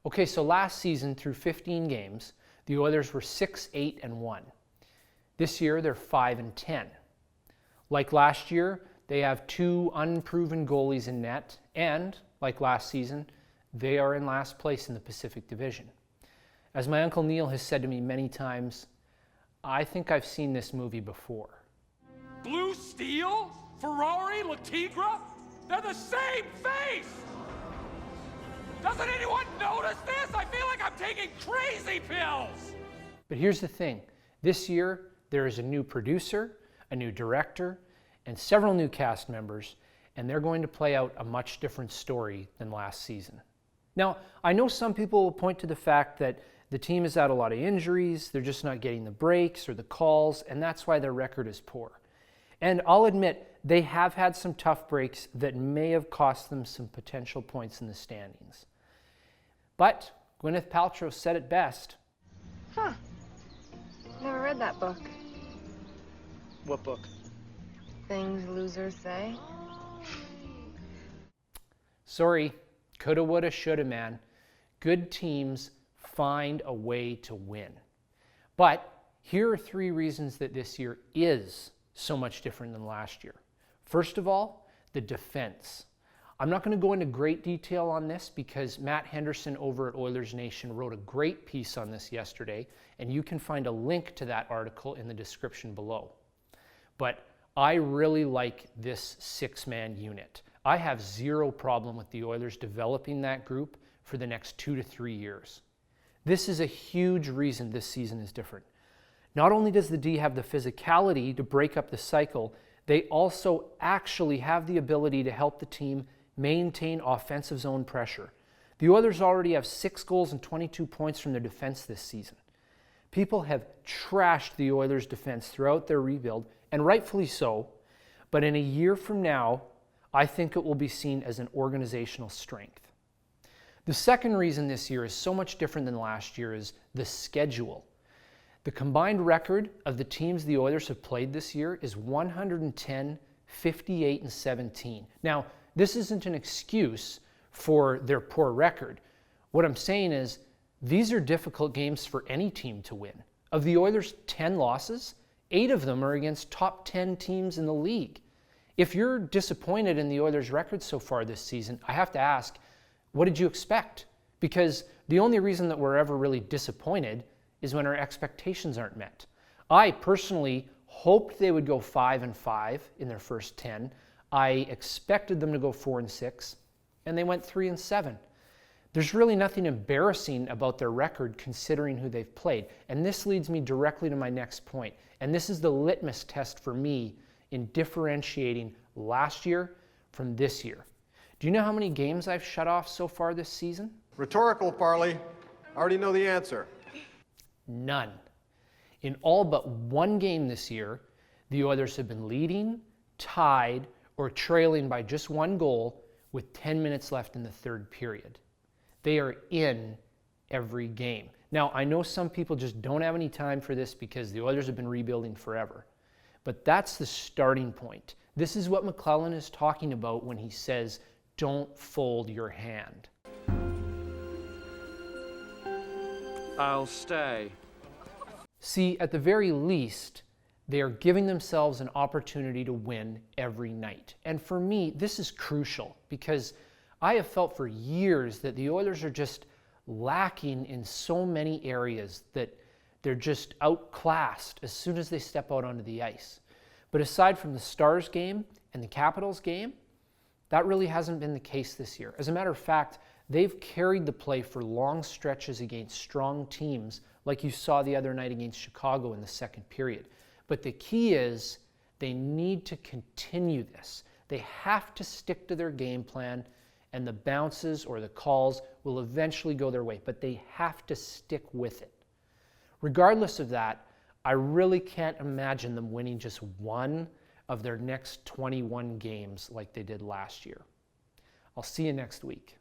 Okay, so last season through 15 games, the Oilers were 6-8-1. This year they're 5-10. Like last year, they have 2 unproven goalies in net, and like last season, they are in last place in the Pacific Division. As my Uncle Neil has said to me many times, I think I've seen this movie before. Blue Steel? Ferrari? La Tigra? They're the same face! Doesn't anyone notice this? I feel like I'm taking crazy pills! But here's the thing. This year, there is a new producer, a new director, and several new cast members, and they're going to play out a much different story than last season. Now, I know some people will point to the fact that the team has had a lot of injuries, they're just not getting the breaks or the calls, and that's why their record is poor. And I'll admit, they have had some tough breaks that may have cost them some potential points in the standings. But Gwyneth Paltrow said it best. Huh. Never read that book. What book? Things Losers Say. Sorry, coulda, woulda, shoulda, man. Good teams find a way to win. But here are 3 reasons that this year is so much different than last year. First of all, the defense. I'm not going to go into great detail on this because Matt Henderson over at Oilers Nation wrote a great piece on this yesterday, and you can find a link to that article in the description below. But I really like this 6-man unit. I have zero problem with the Oilers developing that group for the next 2 to 3 years. This is a huge reason this season is different. Not only does the D have the physicality to break up the cycle, they also actually have the ability to help the team maintain offensive zone pressure. The Oilers already have 6 goals and 22 points from their defense this season. People have trashed the Oilers' defense throughout their rebuild, and rightfully so, but in a year from now, I think it will be seen as an organizational strength. The second reason this year is so much different than last year is the schedule. The combined record of the teams the Oilers have played this year is 110, 58, and 17. Now, this isn't an excuse for their poor record. What I'm saying is these are difficult games for any team to win. Of the Oilers' 10 losses, 8 of them are against top 10 teams in the league. If you're disappointed in the Oilers' record so far this season, I have to ask, what did you expect? Because the only reason that we're ever really disappointed is when our expectations aren't met. I personally hoped they would go 5-5 in their first 10. I expected them to go 4-6, and they went 3-7. There's really nothing embarrassing about their record considering who they've played. And this leads me directly to my next point. And this is the litmus test for me in differentiating last year from this year. Do you know how many games I've shut off so far this season? Rhetorical, Farley. I already know the answer. None. In all but 1 game this year, the Oilers have been leading, tied, or trailing by just 1 goal with 10 minutes left in the 3rd period. They are in every game. Now, I know some people just don't have any time for this because the Oilers have been rebuilding forever. But that's the starting point. This is what McClellan is talking about when he says, don't fold your hand. I'll stay. See, at the very least, they are giving themselves an opportunity to win every night. And for me, this is crucial because I have felt for years that the Oilers are just lacking in so many areas that they're just outclassed as soon as they step out onto the ice. But aside from the Stars game and the Capitals game, that really hasn't been the case this year. As a matter of fact, they've carried the play for long stretches against strong teams like you saw the other night against Chicago in the 2nd period. But the key is they need to continue this. They have to stick to their game plan, and the bounces or the calls will eventually go their way, but they have to stick with it. Regardless of that, I really can't imagine them winning just 1 of their next 21 games like they did last year. I'll see you next week.